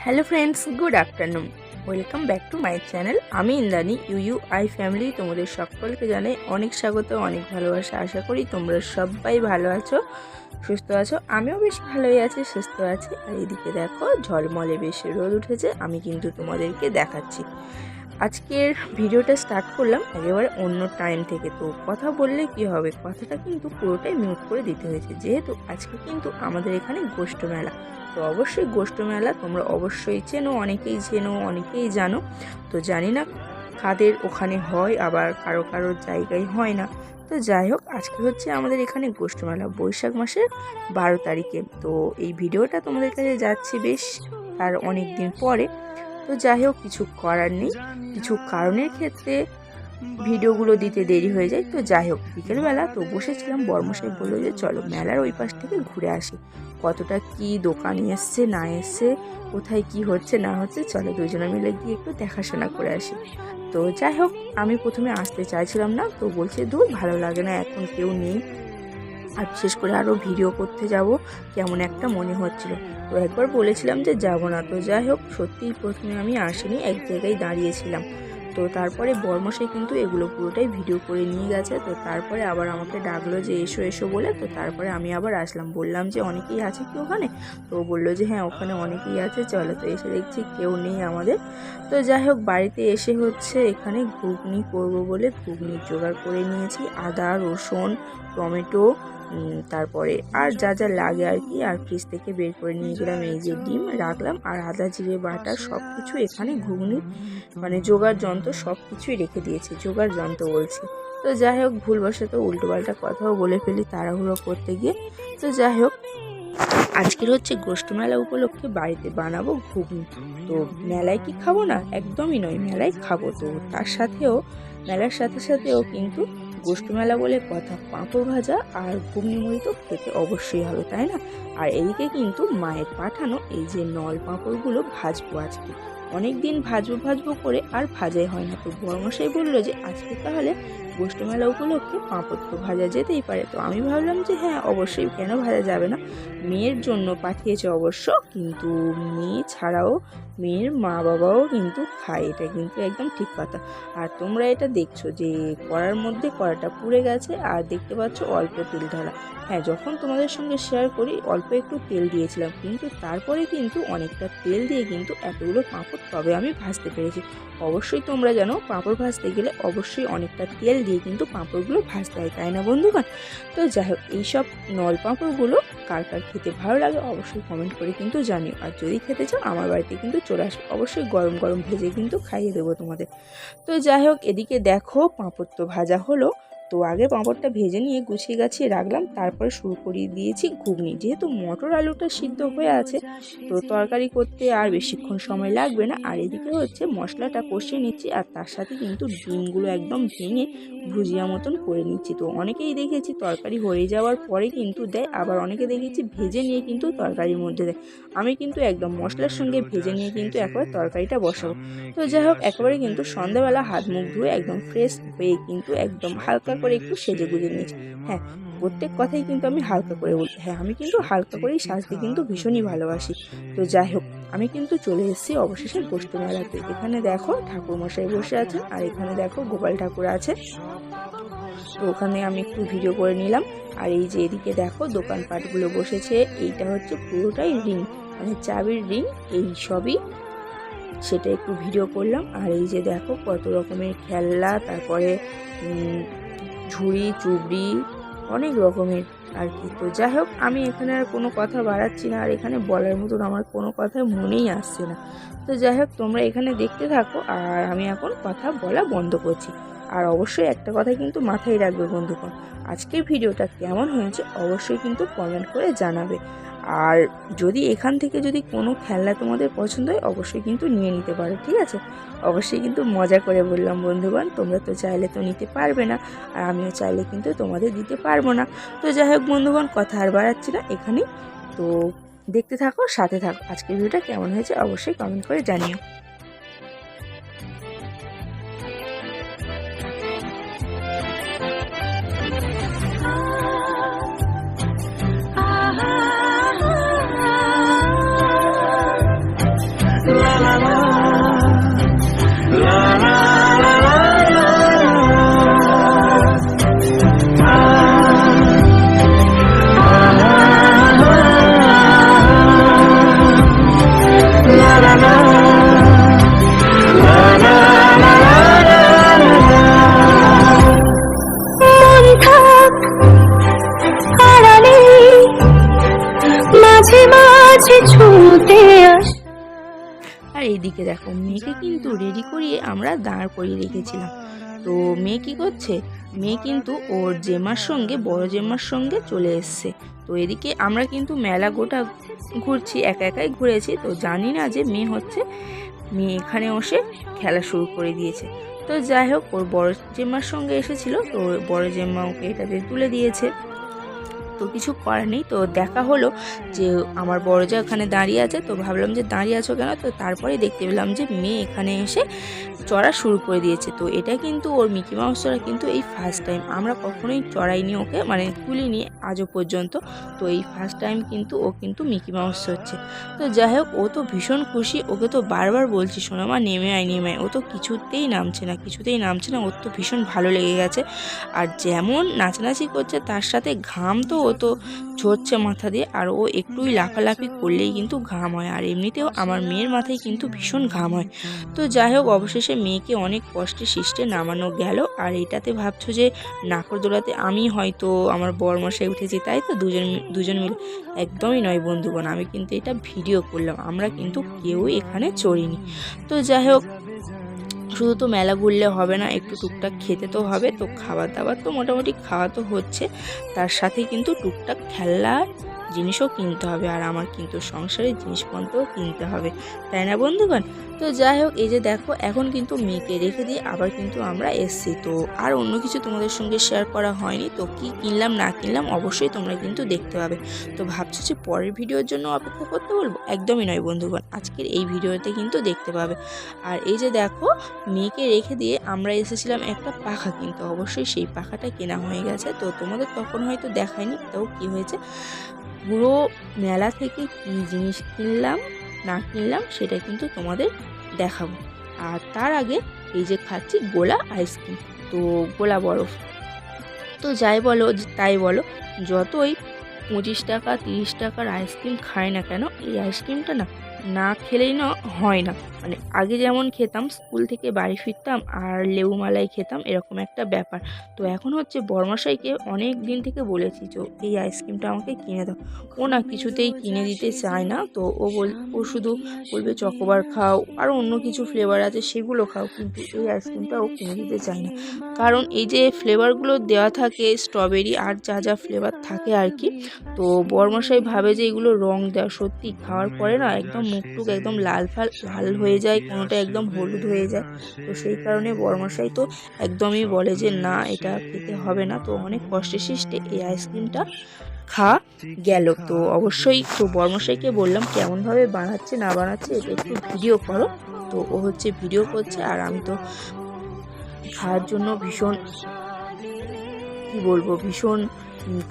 Hello friends, good afternoon. Welcome back to my channel. আমি Indrani I family. তোমাদের সকলকে জানাই অনেক স্বাগত, অনেক ভালোবাসা। আশা করি তোমরা সবাই ভালো আছো, সুস্থ আছো। আমিও বেশ ভালোই আছি, সুস্থ আছি। আর এদিকে দেখো ঝলমলে বেশ রোদ উঠেছে। আমি কিন্তু তোমাদেরকে দেখাচ্ছি। আজকের ভিডিওটা স্টার্ট করলাম একেবারে অন্য টাইম থেকে। তো কথা বললে কি হবে, কথাটা কিন্তু পুরোটাই মিউট করে দিতে হয়েছে, যেহেতু আজকে কিন্তু আমাদের এখানে গোষ্ঠ মেলা। তো অবশ্যই গোষ্ঠ মেলা তোমরা অবশ্যই চেনো, অনেকেই জানো। তো জানি না কাদের ওখানে হয়, আবার কারো কারো জায়গায় হয় না। তো যাই হোক, আজকে হচ্ছে আমাদের এখানে গোষ্ঠ মেলা বৈশাখ মাসের 12 তারিখে। তো এই ভিডিওটা তোমাদের কাছে যাচ্ছে বেশ আর অনেক দিন পরে। তো যাই হোক, কিছু করার নেই, কিছু কারণের ক্ষেত্রে ভিডিওগুলো দিতে দেরি হয়ে যায়। তো যাই হোক, বিকেলবেলা তো বসেছিলাম, বর্মশাই বললো যে চলো মেলার ওই পাশ থেকে ঘুরে আসি, কতটা কি দোকান এসছে না এসছে, কোথায় কি হচ্ছে না হচ্ছে, চলো দুজনে মিলে গিয়ে একটু দেখাশোনা করে আসি। তো যাই হোক, আমি প্রথমে আসতে চাইছিলাম না, তো বলছে দূর ভালো লাগে না, এখন কেউ নেই, আর বিশেষ করে আরও ভিডিও করতে যাব কেমন একটা মনে হচ্ছিল। তো একবার বলেছিলাম যে যাব না। তো যাই হোক, সত্যিই প্রথমে আমি আসিনি, এক জায়গায় দাঁড়িয়েছিলাম। তো তারপরে বর্মশাই কিন্তু এগুলো পুরোটাই ভিডিও করে নিয়ে গেছে। তো তারপরে আবার আমাকে ডাকলো যে এসো এসো বলে। তো তারপরে আমি আবার আসলাম, বললাম যে অনেকেই আছে কি ওখানে? তো বললো যে হ্যাঁ ওখানে অনেকেই আছে, চলো। তো এসে দেখছি কেউ নেই আমাদের। তো যাই হোক, বাড়িতে এসে হচ্ছে এখানে ঘুগনি করবো বলে ঘুগনির জোগাড় করে নিয়েছি, আদা রসুন টমেটো, তারপরে আর যা যা লাগে আর কি। আর ফ্রিজ থেকে বের করে নিয়ে গেলাম এই যে ডিম রাখলাম, আর আদা জিরে বাটা সব কিছু এখানে ঘুগনি মানে জোগাড় যন্ত্র সব কিছুই রেখে দিয়েছি, জোগাড় যন্ত্র বলছি। তো যাই হোক, ভুলবশত উল্টোপাল্টা কথাও বলে ফেলি তাড়াহুড়ো করতে গিয়ে। তো যাই হোক, আজকের হচ্ছে গোষ্ঠ মেলা উপলক্ষে বাড়িতে বানাবো ঘুগনি। তো মেলায় কি খাবো না, একদমই নয়, মেলায় খাবো। তো তার সাথেও মেলার সাথে সাথেও কিন্তু গোষ্ঠ মেলা বলে কথা, পাঁপড় ভাজা আর ঘুগনি মুড়ি তো খেতে অবশ্যই হবে, তাই না? আর এইদিকে কিন্তু মায়ের পাঠানো এই যে নল পাঁপড়গুলো ভাজবো আজকে। অনেক দিন ভাজবো করে আর ভাজাই হয় না। তো বড়মশাই বললো যে আজকে তাহলে গোষ্ঠ মেলা উপলক্ষে পাঁপড় তো ভাজা যেতেই পারে। তো আমি ভাবলাম যে হ্যাঁ অবশ্যই, কেন ভাজা যাবে না। মেয়ের জন্য পাঠিয়েছে অবশ্য, কিন্তু মেয়ে ছাড়াও মেয়ের মা বাবাও কিন্তু খায়, এটা কিন্তু একদম ঠিক কথা। আর তোমরা এটা দেখছো যে কড়ার মধ্যে কড়াটা পুড়ে গেছে, আর দেখতে পাচ্ছ অল্প তেল ঢালা। হ্যাঁ, যখন তোমাদের সঙ্গে শেয়ার করি অল্প একটু তেল দিয়েছিলাম, কিন্তু তারপরে কিন্তু অনেকটা তেল দিয়ে কিন্তু এতগুলো পাঁপড় তবে আমি ভাজতে পেরেছি। অবশ্যই তোমরা জানো, পাঁপড় ভাজতে গেলে অবশ্যই অনেকটা তেল দিয়ে কিন্তু পাঁপড়গুলো ভাজতে হয়, তাই না বন্ধুগণ? তো যাই হোক, এইসব নল পাঁপড়গুলো কার কার খেতে ভালো লাগে অবশ্যই কমেন্ট করে কিন্তু জানিও। আর যদি খেতে চাও আমার বাড়িতে কিন্তু চলে আসবে, অবশ্যই গরম গরম ভেজে কিন্তু খাইয়ে দেবো তোমাদের। তো যাই হোক, এদিকে দেখো পাঁপড় তো ভাজা হলো। তো আগে পাঁপড়টা ভেজে নিয়ে গুছিয়ে গাছিয়ে রাখলাম, তারপরে শুরু করিয়ে দিয়েছি ঘুগনি। যেহেতু মটর আলুটা সিদ্ধ হয়ে আছে, তো তরকারি করতে আর বেশিক্ষণ সময় লাগবে না। আর এদিকে হচ্ছে মশলাটা কষিয়ে নিচ্ছি, আর তার সাথে কিন্তু ডিমগুলো একদম ভেঙে ভুজিয়া মতন করে নিচ্ছি। তো অনেকেই দেখেছি তরকারি হয়ে যাওয়ার পরে কিন্তু দেয়, আবার অনেকে দেখেছি ভেজে নিয়ে কিন্তু তরকারির মধ্যে দেয়। আমি কিন্তু একদম মশলার সঙ্গে ভেজে নিয়ে কিন্তু একবার তরকারিটা বসাবো। তো যাই হোক, একেবারে কিন্তু সন্ধ্যাবেলা হাত মুখ ধুয়ে একদম ফ্রেশ হয়ে কিন্তু একদম হালকা করে একটু সেজে গুজে নিয়েছি। হ্যাঁ, প্রত্যেক কথাই কিন্তু আমি হালকা করে বলি। হ্যাঁ, আমি কিন্তু হালকা করেই সাজতে কিন্তু ভীষণই ভালোবাসি। তো যাই হোক, আমি কিন্তু চলে এসেছি অবশেষে গোষ্ঠ মেলাতে। এখানে দেখো ঠাকুরমশাই বসে আছেন, আর এখানে দেখো গোপাল ঠাকুর আছে। তো ওখানে আমি একটু ভিডিও করে নিলাম। আর এই যে এদিকে দেখো দোকানপাটগুলো বসেছে, এইটা হচ্ছে পুরোটাই রিং, মানে চাবির রিং, এই সবই, সেটা একটু ভিডিও করলাম। আর এই যে দেখো কত রকমের খেলনা, তারপরে ঝুড়ি চুবড়ি, অনেক রকমের আর কি। তো যাই হোক, আমি এখানে আর কোনো কথা বাড়াচ্ছি না, আর এখানে বলার মতন আমার কোনো কথা মনেই আসছে না। তো যাই হোক, তোমরা এখানে দেখতে থাকো, আর আমি এখন কথা বলা বন্ধ করছি। আর অবশ্যই একটা কথা কিন্তু মাথায় রাখবে বন্ধুগণ, আজকের ভিডিওটা কেমন হয়েছে অবশ্যই কিন্তু কমেন্ট করে জানাবে। আর যদি এখান থেকে যদি কোনো খেলনা তোমাদের পছন্দ হয় অবশ্যই কিন্তু নিয়ে নিতে পারো, ঠিক আছে? অবশ্যই কিন্তু মজা করে বললাম বন্ধুগণ, তোমরা তো চাইলে তো নিতে পারবে না, আর আমিও চাইলে কিন্তু তোমাদের দিতে পারবো না। তো যাই হোক বন্ধুগণ, কথা আর বাড়াচ্ছি না এখানেই। তো দেখতে থাকো, সাথে থাকো। আজকের ভিডিওটা কেমন হয়েছে অবশ্যই কমেন্ট করে জানিও। এইদিকে দেখো মেয়েকে কিন্তু রেডি করিয়ে আমরা দাঁড় করিয়ে রেখেছিলাম। তো মেয়ে কী করছে, মেয়ে কিন্তু ওর জেম্মার সঙ্গে বড় জেম্মার সঙ্গে চলে এসছে। তো এদিকে আমরা কিন্তু মেলা গোটা ঘুরছি, একা একাই ঘুরেছি, তো জানি না যে মেয়ে এখানে বসে খেলা শুরু করে দিয়েছে। তো যাই হোক ওর বড় জেম্মার সঙ্গে এসেছিল, তো বড় জেম্মা ওকে এটাতে তুলে দিয়েছে। তো কিছু করার নেই। তো দেখা হলো যে আমার বড় যা ওখানে দাঁড়িয়ে আছে, তো ভাবলাম যে দাঁড়িয়ে আছো কেন, তো তারপরে দেখতে পেলাম যে মেয়ে এখানে এসে চড়া শুরু করে দিয়েছে। তো এটা কিন্তু ওর মিকি মাউস চড়া কিন্তু এই ফার্স্ট টাইম, আমরা কখনোই চড়াইনি ওকে, মানে তুলিনি আজও পর্যন্ত। তো এই ফার্স্ট টাইম কিন্তু ও কিন্তু মিকি মাউস চড়ছে। তো যাই হোক ও তো ভীষণ খুশি, ওকে তো বারবার বলছি সোনামা নেমে আয় নেমে আয়, ও তো কিছুতেই নামছে না, ওর তো ভীষণ ভালো লেগে গেছে। আর যেমন নাচানাচি করছে তার সাথে ঘাম তো ও তো ঝরছে মাথা দিয়ে, আর ও একটুই লাফালাফি করলেই কিন্তু ঘাম হয়, আর এমনিতেও আমার মেয়ের মাথায় কিন্তু ভীষণ ঘাম হয়। তো যাই হোক অবশেষে মেয়েকে অনেক কষ্টে সৃষ্টে নামানো গেল। আর এটাতে ভাবছো যে নাকরদোলাতে আমি হয়তো আমার বরমশাই উঠেছি তাই তো দুজন মিলে, একদমই নয় বন্ধুগণ, আমি কিন্তু এটা ভিডিও করলাম, আমরা কিন্তু কেউই এখানে চড়িনি। তো যাই হোক শুধু তো মেলা ঘুরলে হবে না, একটু টুকটাক খেতে তো হবে। তো খাবার দাবার তো মোটামুটি খাওয়া তো হচ্ছে, তার সাথে কিন্তু টুকটাক খেলনার জিনিসও কিনতে হবে, আর আমার কিন্তু সংসারের জিনিসপত্রও কিনতে হবে, তাই না বন্ধুগণ? তো যাই হোক এই যে দেখো এখন কিন্তু মেয়েকে রেখে দিয়ে আবার কিন্তু আমরা এসছি। তো আর অন্য কিছু তোমাদের সঙ্গে শেয়ার করা হয়নি। তো কি কিনলাম না কিনলাম অবশ্যই তোমরা কিন্তু দেখতে পাবে। তো ভাবছো যে পরের ভিডিওর জন্য অপেক্ষা করতে বলবো, একদমই নয় বন্ধুগণ, আজকের এই ভিডিওতে কিন্তু দেখতে পাবে। আর এই যে দেখো মেয়েকে রেখে দিয়ে আমরা এসেছিলাম একটা পাখা কিনতে, অবশ্যই সেই পাখাটা কেনা হয়ে গেছে। তো তোমাদের তখন হয়তো দেখায়নি, তাও কি হয়েছে পুরো মেলা থেকে কি জিনিস কিনলাম না কিনলাম সেটা কিন্তু তোমাদের দেখাবো। আর তার আগে এই যে খাচ্ছি গোলা আইসক্রিম, তো গোলা বরফ। তো যাই বলো তাই বলো, যতই 25 টাকা 30 টাকার আইসক্রিম খায় না কেন, এই আইসক্রিমটা না খেলেই হয় না। মানে আগে যেমন খেতাম, স্কুল থেকে বাড়ি ফিরতাম আর লেবু মালাই খেতাম, এরকম একটা ব্যাপার। তো এখন হচ্ছে বরমশাইকে অনেক দিন থেকে বলেছি যে এই আইসক্রিমটা আমাকে কিনে দাও, ও না কিছুতেই কিনে দিতে চায় না। তো ও শুধু বলবে চকোবার খাও, আর অন্য কিছু ফ্লেভার আছে সেগুলো খাও, কিন্তু এই আইসক্রিমটা ও কিনে দিতে চায় না। কারণ এই যে ফ্লেভারগুলো দেওয়া থাকে স্ট্রবেরি আর যা ফ্লেভার থাকে আর কি, তো বরমশাই ভাবে যে এগুলো রং দেওয়া, সত্যি খাওয়ার পরে না একদম মুখটুক একদম লাল হয়ে যায়, কোনোটা একদম হলুদ হয়ে যায়। তো সেই কারণে বরমশাই তো একদমই বলে যে না এটা খেতে হবে না। তো অনেক কষ্টে সৃষ্টে এই আইসক্রিমটা খাওয়া গেল। তো অবশ্যই তো বরমশাইকে বললাম কেমনভাবে বানাচ্ছে না বানাচ্ছে এটা একটু ভিডিও করো। তো ও হচ্ছে ভিডিও করছে, আর আমি তো খাওয়ার জন্য ভীষণ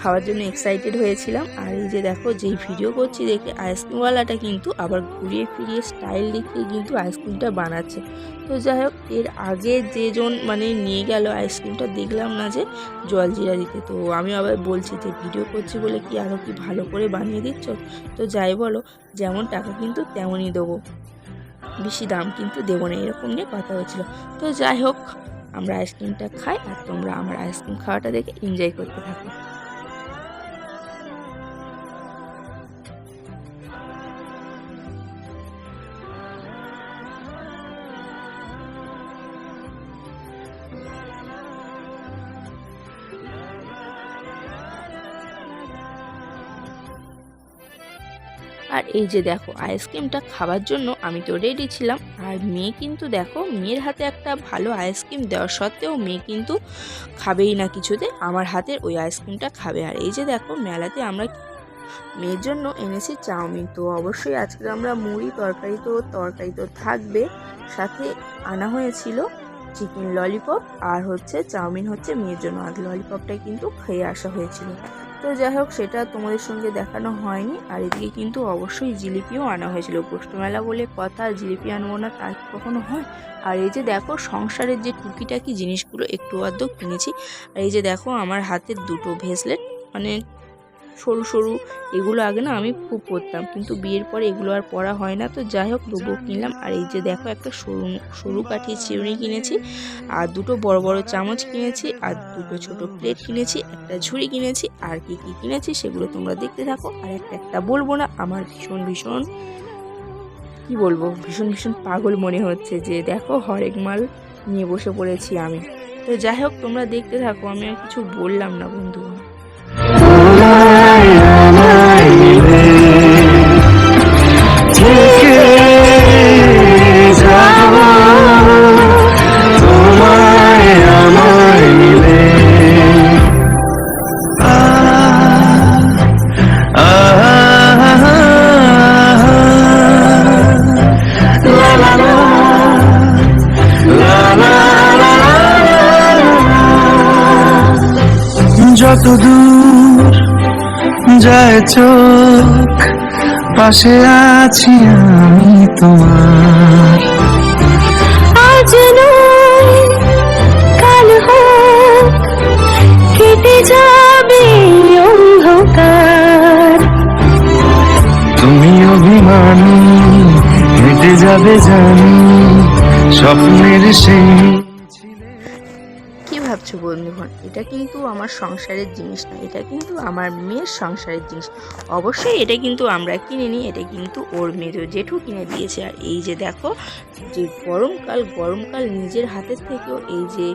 খাওয়ার জন্য এক্সাইটেড হয়েছিলাম। আর এই যে দেখো যেই ভিডিও করছি দেখে আইসক্রিমওয়ালাটা কিন্তু আবার ঘুরিয়ে ফিরিয়ে স্টাইল দেখিয়ে কিন্তু আইসক্রিমটা বানাচ্ছে। তো যাই হোক এর আগে যেজন মানে নিয়ে গেল আইসক্রিমটা, দেখলাম না যে জলজিরা দিতে। তো আমি আবার বলছি যে ভিডিও করছি বলে কি আরও কি ভালো করে বানিয়ে দিচ্ছ। তো যাই বলো যেমন টাকা কিন্তু তেমনই দেবো, বেশি দাম কিন্তু দেবো না, এরকম নিয়ে কথা হয়েছিল। তো যাই হোক আমরা আইসক্রিমটা খাই, আর তোমরা আমার আইসক্রিম খাওয়াটা দেখে এনজয় করতে থাকো। আর এই যে দেখো আইসক্রিমটা খাওয়ার জন্য আমি তো রেডি ছিলাম, আর মেয়ে কিন্তু দেখো মেয়ের হাতে একটা ভালো আইসক্রিম দেওয়া সত্ত্বেও মেয়ে কিন্তু খাবেই না কিছুতে, আমার হাতের ওই আইসক্রিমটা খাবে। আর এই যে দেখো মেলাতে আমরা মেয়ের জন্য এনেছি চাউমিন। তো অবশ্যই আজকে আমরা মুড়ি তরকারি তো থাকবে, সাথে আনা হয়েছিল চিকেন ললিপপ, আর হচ্ছে চাউমিন হচ্ছে মেয়ের জন্য, আর ললিপপটা কিন্তু খেয়ে আসা হয়েছিল। তো যাই হোক সেটা তোমাদের সঙ্গে দেখানো হয়নি। আর এদিকে কিন্তু অবশ্যই জিলিপিও আনা হয়েছিল, গোষ্ঠমেলা বলে কথা, জিলিপি আনবো না তা কখনো হয়। আর এই যে দেখো সংসারের যে টুকিটাকি জিনিসগুলো একটু আধ কিনেছি। আর এই যে দেখো আমার হাতের দুটো ব্রেসলেট, মানে সরু সরু, এগুলো আগে না আমি খুব পরতাম, কিন্তু বিয়ের পরে এগুলো আর পরা হয় না। তো যাই হোক তবুও কিনলাম। আর এই যে দেখো একটা সরু কাঠির চিরুনি কিনেছি, আর দুটো বড় বড় চামচ কিনেছি, আর দুটো ছোট প্লেট কিনেছি, একটা ঝুড়ি কিনেছি, আর কি কি কিনেছি সেগুলো তোমরা দেখতে থাকো। আর একটা বলবো না, আমার ভীষণ কি বলবো, ভীষণ ভীষণ পাগল মনে হচ্ছে যে দেখো হরেক মাল নিয়ে বসে পড়েছি আমি। তো যাই হোক, তোমরা দেখতে থাকো, আমি আর কিছু বললাম না বন্ধু। যত দূর যায় চোখ, পাশে আছি আমি তোমার। আজ নয় কাল হোক, কেটে যাবে অন্ধকার। তুমি অভিমানী, হেঁটে যাবে জানি, স্বপ্নের সেই। কি ভাবছো বন্ধুগণ, এটা কিন্তু আমার সংসারের জিনিস না, এটা কিন্তু আমার মেয়ের সংসারের জিনিস। অবশ্যই এটা কিন্তু আমরা কিনিনি, এটা কিন্তু ওর মেয়ে জেঠু কিনে দিয়েছে। আর এই যে দেখো, যে গরমকাল নিজের হাতের থেকেও এই যে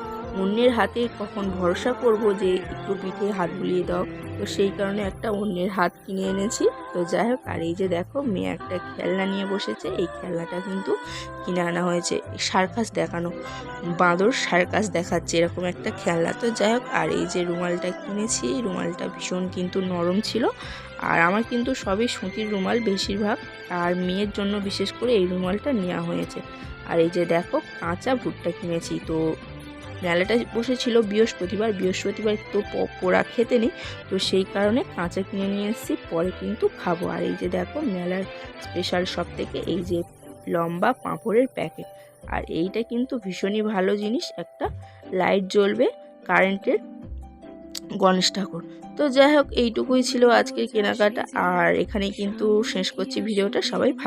অন্যের হাতে কখন ভরসা করব যে একটু পিঠে হাত বুলিয়ে দাও, তো সেই কারণে একটা অন্যের হাত কিনে এনেছি। তো যাই হোক, আর এই যে দেখো মেয়ে একটা খেলনা নিয়ে বসেছে, এই খেলনাটা কিন্তু কিনে আনা হয়েছে সার্কাস দেখানো, বাঁদর সার্কাস দেখাচ্ছে এরকম একটা খেলনা। তো যাই হোক, আর এই যে রুমালটা কিনেছি, রুমালটা ভীষণ কিন্তু নরম ছিল, আর আমার কিন্তু সবই সুতির রুমাল বেশিরভাগ, আর মেয়ের জন্য বিশেষ করে এই রুমালটা নেওয়া হয়েছে। আর এই যে দেখো কাঁচা ভুট্টা কিনেছি। তো মেলাটা বসেছিল বৃহস্পতিবার তো পোড়া খেতে নেই, তো সেই কারণে কাঁচা কিনে নিয়ে এসেছি, পরে কিন্তু খাবো। আর এই যে দেখো মেলার স্পেশাল সব থেকে এই যে লম্বা পাঁপড়ের প্যাকেট, আর এইটা কিন্তু ভীষণই ভালো জিনিস, একটা লাইট জ্বলবে কারেন্টের, গণেশ ঠাকুর। তো যাই হোক, এইটুকুই ছিল আজকের কেনাকাটা, আর এখানেই কিন্তু শেষ করছি ভিডিওটা। সবাই ভালো